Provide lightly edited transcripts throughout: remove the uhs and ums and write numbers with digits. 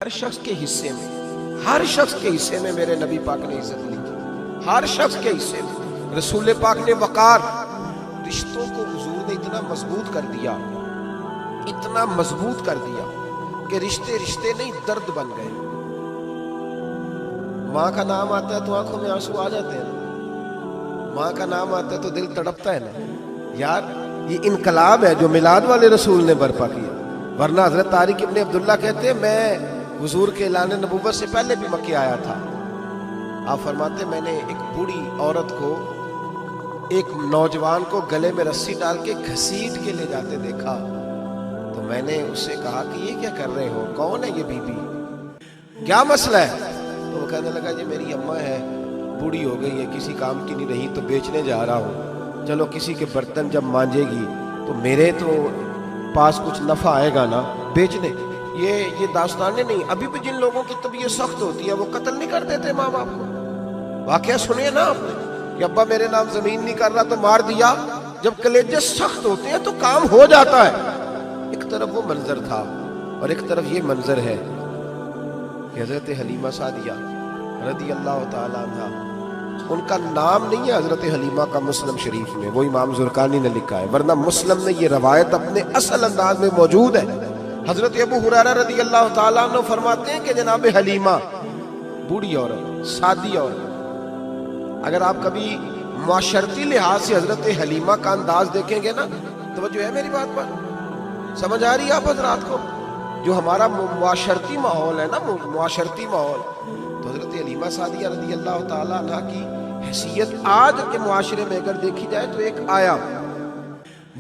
ہر شخص کے حصے میں، ہر شخص کے حصے میں میرے نبی پاک نے عزت لکھی، ہر شخص کے حصے میں رسول پاک نے وقار، رشتوں کو حضور نے اتنا مضبوط کر دیا، اتنا مضبوط کر دیا کہ رشتے رشتے نہیں درد بن گئے۔ ماں کا نام آتا ہے تو آنکھوں میں آنسو آ جاتے ہیں، ماں کا نام آتا ہے تو دل تڑپتا ہے نا یار۔ یہ انقلاب ہے جو میلاد والے رسول نے برپا کیا، ورنہ حضرت طارق ابن عبداللہ کہتے ہیں میں حضور کے اعلان نبوت سے پہلے بھی مکے آیا تھا۔ آپ فرماتے میں نے ایک بوڑھی عورت کو، ایک نوجوان کو گلے میں رسی ڈال کے گھسیٹ کے لے جاتے دیکھا، تو میں نے اس سے کہا کہ یہ کیا کر رہے ہو، کون ہے یہ بی بی، کیا مسئلہ ہے؟ تو وہ کہنے لگا جی میری اماں ہے، بوڑھی ہو گئی ہے، کسی کام کی نہیں رہی تو بیچنے جا رہا ہوں، چلو کسی کے برتن جب مانجے گی تو میرے تو پاس کچھ نفع آئے گا نا بیچنے۔ یہ داستانیں نہیں، ابھی بھی جن لوگوں کی طبیعت سخت ہوتی ہے وہ قتل نہیں کر دیتے ماں باپ کو۔ واقعہ سنیے نا آپ نے کہ ابا میرے نام زمین نہیں کر رہا تو مار دیا۔ جب کلیجے سخت ہوتے ہیں تو کام ہو جاتا ہے۔ ایک طرف وہ منظر تھا اور ایک طرف یہ منظر ہے کہ حضرت حلیمہ سعدیہ رضی اللہ تعالیٰ عنہ، ان کا نام نہیں ہے حضرت حلیمہ کا مسلم شریف میں، وہ امام زرقانی نے لکھا ہے، ورنہ مسلم میں یہ روایت اپنے اصل انداز میں موجود ہے۔ حضرت ابو ہریرہ رضی اللہ تعالیٰ عنہ فرماتے ہیں کہ جناب حلیمہ بوڑھی عورت، سادی عورت، اگر آپ کبھی معاشرتی لحاظ سے حضرت حلیمہ کا انداز دیکھیں گے نا، توجہ ہے میری بات پر، سمجھ آ رہی ہے آپ حضرات کو؟ جو ہمارا معاشرتی ماحول ہے نا، معاشرتی ماحول، تو حضرت حلیمہ سعدیہ رضی اللہ تعالیٰ عنہ کی حیثیت آج کے معاشرے میں اگر دیکھی جائے تو ایک آیا،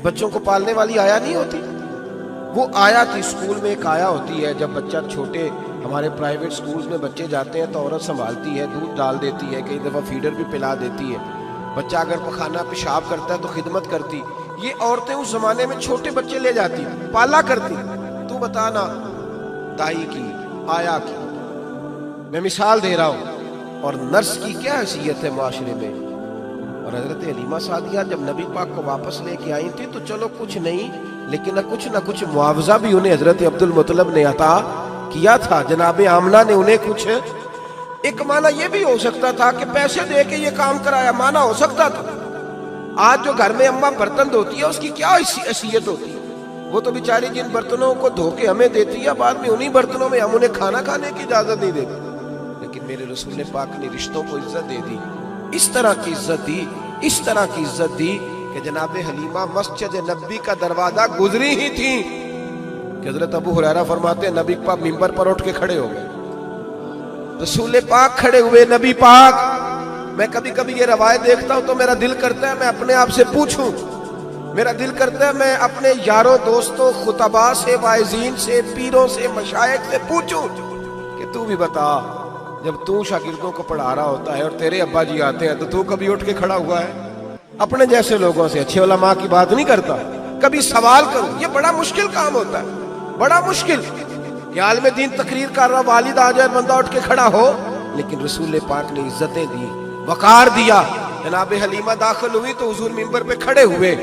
بچوں کو پالنے والی آیا نہیں ہوتی، وہ آیا تھی۔ اسکول میں ایک آیا ہوتی ہے، جب بچہ چھوٹے ہمارے پرائیویٹ سکولز میں بچے جاتے ہیں تو عورت سنبھالتی ہے، دودھ ڈال دیتی ہے، کئی دفعہ فیڈر بھی پلا دیتی ہے، بچہ اگر پخانہ پیشاب کرتا ہے تو خدمت کرتی۔ یہ عورتیں اس زمانے میں چھوٹے بچے لے جاتی، پالا کرتی۔ تو بتانا دائی کی، آیا کی، میں مثال دے رہا ہوں، اور نرس کی کیا حیثیت ہے معاشرے میں۔ اور حضرت حلیمہ سعدیہ جب نبی پاک کو واپس لے کے آئی تھی تو چلو کچھ نہیں، لیکن نہ کچھ معاوضہ بھی انہیں حضرت عبد المطلب نے عطا کیا تھا، جناب آمنہ نے انہیں کچھ، ایک معنی یہ بھی ہو سکتا تھا کہ پیسے دے کے یہ کام کرایا، معنی ہو سکتا تھا۔ آج جو گھر میں اماں برتن دھوتی ہے اس کی کیا حیثیت ہوتی ہے، وہ تو بیچاری جن برتنوں کو دھو کے ہمیں دیتی ہے، بعد میں انہی برتنوں میں ہم انہیں کھانا کھانے کی اجازت نہیں دیتے۔ لیکن میرے رسول پاک نے رشتوں کو عزت دے دی، اس طرح کی عزت دی، اس طرح کی عزت دی کہ جناب حلیمہ مسجد نبی کا دروازہ گزری ہی تھی کہ حضرت ابو ہریرہ فرماتے ہیں نبی پاک ممبر پر اٹھ کے کھڑے ہو گئے، رسول پاک کھڑے ہوئے، نبی پاک۔ میں کبھی کبھی یہ روایت دیکھتا ہوں تو میرا دل کرتا ہے میں اپنے آپ سے پوچھوں، میرا دل کرتا ہے میں اپنے یاروں دوستوں خطباء سے، واعظین سے، پیروں سے، مشائخ سے پوچھوں کہ تو بھی بتا، جب تو شاگردوں کو پڑھا رہا ہوتا ہے اور تیرے ابا جی آتے ہیں تو کبھی اٹھ کے کھڑا ہوا ہے؟ اپنے جیسے لوگوں سے، اچھے علماء کی بات نہیں کرتا، کبھی سوال کرو۔ یہ بڑا مشکل کام ہوتا ہے، بڑا مشکل کہ عالم دین تقریر کر رہا، والد آ جائے، بندہ اٹھ کے کھڑا ہو۔ لیکن رسول پاک نے عزتیں دی، وقار دیا۔ جناب حلیمہ داخل ہوئی تو حضور ممبر پہ کھڑے ہوئے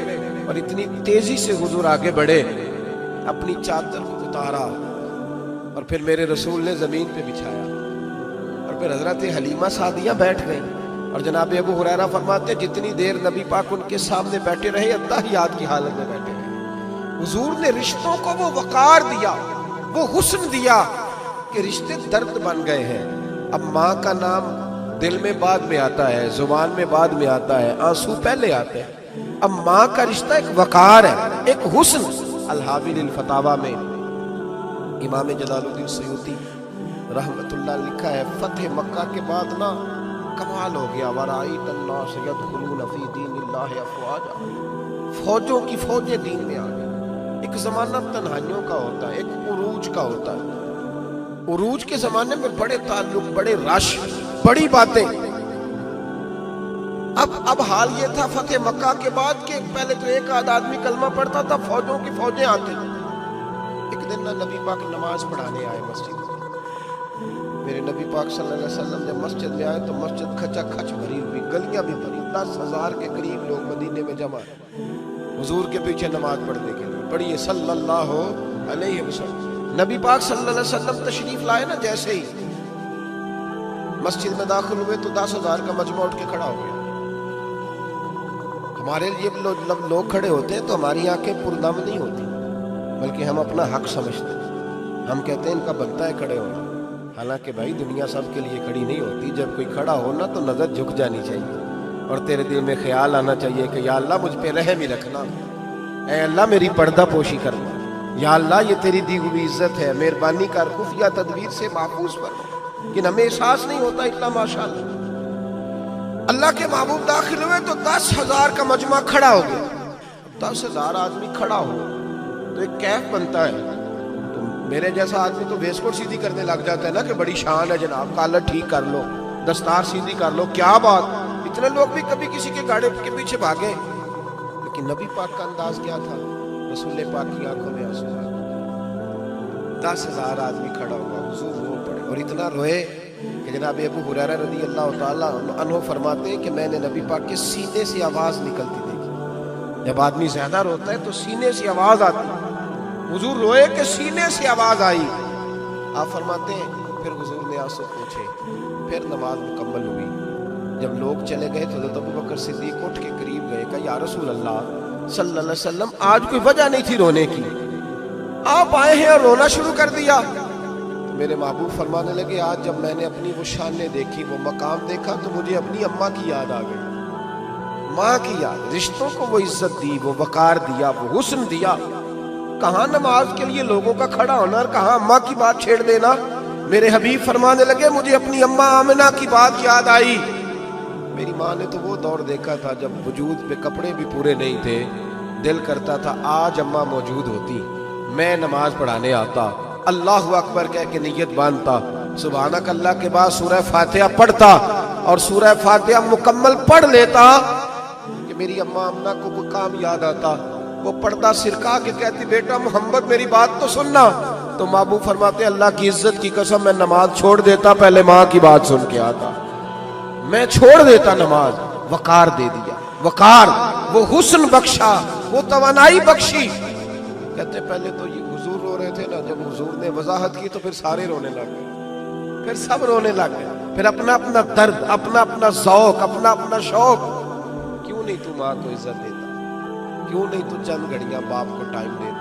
اور اتنی تیزی سے حضور آگے بڑھے، اپنی چادر کو اتارا اور پھر میرے رسول نے زمین پہ بچھایا، اور پھر حضرت حلیمہ سعدیہ بیٹھ گئی۔ اور جناب ابو ہریرہ فرماتے جتنی دیر نبی پاک ان کے سامنے بیٹھے رہے اتحیات کی حالت میں بیٹھے رہے۔ حضور نے رشتوں کو وہ وقار دیا، وہ حسن دیا کہ رشتے درد بن گئے ہیں۔ اب ماں کا نام دل میں بعد میں آتا ہے، زبان میں بعد میں آتا ہے، آنسو پہلے آتے ہیں۔ اب ماں کا رشتہ ایک وقار ہے، ایک حسن۔ الحاوی للفتاوی میں امام جلال الدین سیوطی رحمت اللہ لکھا ہے، فتح مکہ کے بعد نا کمال ہو گیا، وَرَأَيْتَ النَّاسَ يَدْخُلُونَ فِي دِينِ اللَّهِ أَفْوَاجًا، فوجوں کی فوجیں دین میں آ گئی۔ ایک زمانہ تنہائیوں کا ہوتا ہے، ایک عروج کا ہوتا ہے، عروج کے زمانے میں بڑے تعلق، بڑے رش، بڑی باتیں۔ اب حال یہ تھا فتح مکہ کے بعد کہ پہلے تو ایک آدھ آدمی کلمہ پڑھتا تھا، فوجوں کی فوجیں آتی۔ ایک دن نبی پاک نماز پڑھانے آئے مسجد میں، میرے نبی پاک صلی اللہ علیہ وسلم جب مسجد میں آئے تو مسجد کھچا کھچ بھری ہوئی، گلیاں بھی بھری، 10,000 کے قریب لوگ مدینے میں جمع ہیں حضور کے پیچھے نماز پڑھنے کے لیے۔ پڑھیے صلی اللہ علیہ وسلم۔ نبی پاک صلی اللہ علیہ وسلم تشریف لائے نا، جیسے ہی مسجد میں داخل ہوئے تو 10,000 کا مجمع اٹھ کے کھڑا ہو گیا. ہمارے لیے لوگ کھڑے ہوتے ہیں تو ہماری آنکھیں پردم نہیں ہوتی، بلکہ ہم اپنا حق سمجھتے ہیں. ہم کہتے ہیں ان کا بنتا ہے کھڑے ہونا. حالانکہ بھائی دنیا سب کے لیے کھڑی نہیں ہوتی. جب کوئی کھڑا ہونا تو نظر جھک جانی چاہیے اور تیرے دل میں خیال آنا چاہیے کہ یا اللہ مجھ پہ رحم ہی رکھنا، اے اللہ میری پردہ پوشی کرنا، یا اللہ یہ تیری دی ہوئی عزت ہے، مہربانی کر، خفیہ تدبیر سے محفوظ فرما. لیکن ہمیں احساس نہیں ہوتا الا ماشاء اللہ. اللہ کے محبوب داخل ہوئے تو 10,000 کا مجمع کھڑا ہو گیا. 10,000 آدمی کھڑا ہو تو ایک کیف بنتا ہے. تو میرے جیسا آدمی تو ویسکوٹ سیدھی کرنے لگ جاتا ہے نا کہ بڑی شان ہے جناب، کالر ٹھیک کر لو، دستار سیدھی کر لو، کیا بات. اتنے لوگ بھی کبھی کسی کے گاڑی کے پیچھے بھاگے. لیکن نبی پاک کا انداز کیا تھا؟ رسول پاک کی آنکھوں میں آنسو آ گئے. 10,000 آدمی کھڑا ہوا، حضور رو پڑے اور اتنا روئے کہ جناب ابو ہریرہ رضی اللہ تعالیٰ عنہ فرماتے ہیں کہ میں نے نبی پاک کے سینے سے آواز نکلتی دیکھی. جب آدمی زیادہ روتا ہے تو سینے سے آواز آتی. حضور روئے کہ سینے سے آواز آئی. آپ فرماتے ہیں پھر حضور نے آنسو پوچھے، پھر نماز مکمل ہوئی. جب لوگ چلے گئے تو حضرت ابو بکر صدیق اٹھ کے قریب گئے کہ یا رسول اللہ صلی اللہ علیہ وسلم آج کوئی وجہ نہیں تھی رونے کی، آپ آئے ہیں اور رونا شروع کر دیا. میرے محبوب فرمانے لگے آج جب میں نے اپنی وہ شانیں دیکھی، وہ مقام دیکھا تو مجھے اپنی اماں کی یاد آ گئی. ماں کی یاد، رشتوں کو وہ عزت دی، وہ وقار دیا، وہ حسن دیا. کہاں نماز کے لیے لوگوں کا کھڑا ہونا اور کہاں اماں کی بات چھیڑ دینا. میرے حبیب فرمانے لگے مجھے اپنی اماں آمنہ کی بات یاد آئی. میری ماں نے تو وہ دور دیکھا تھا جب وجود پہ کپڑے بھی پورے نہیں تھے. دل کرتا تھا آج اماں موجود ہوتی، میں نماز پڑھانے آتا، اللہ اکبر کہہ کے نیت باندھتا، سبحانک اللہ کے بعد سورہ فاتحہ پڑھتا اور سورہ فاتحہ مکمل پڑھ لیتا کہ میری اماں آمنہ کو وہ کام یاد آتا. وہ پردہ سرکا کے کہتی بیٹا محمد میری بات تو سننا. تو محبوب فرماتے اللہ کی عزت کی قسم میں نماز چھوڑ دیتا، پہلے ماں کی بات سن کے آتا. میں چھوڑ دیتا نماز. وقار دے دیا، وقار، وہ حسن بخشا، وہ توانائی بخشی. کہتے پہلے تو یہ حضور رو رہے تھے نا، جب حضور نے وضاحت کی تو پھر سارے رونے لگ گئے، پھر سب رونے لگ گئے. پھر اپنا اپنا درد، اپنا اپنا ذوق، اپنا اپنا شوق. کیوں نہیں تو ماں کو عزت دیتا؟ کیوں نہیں تو چند گھڑیاں باپ کو ٹائم دیتا؟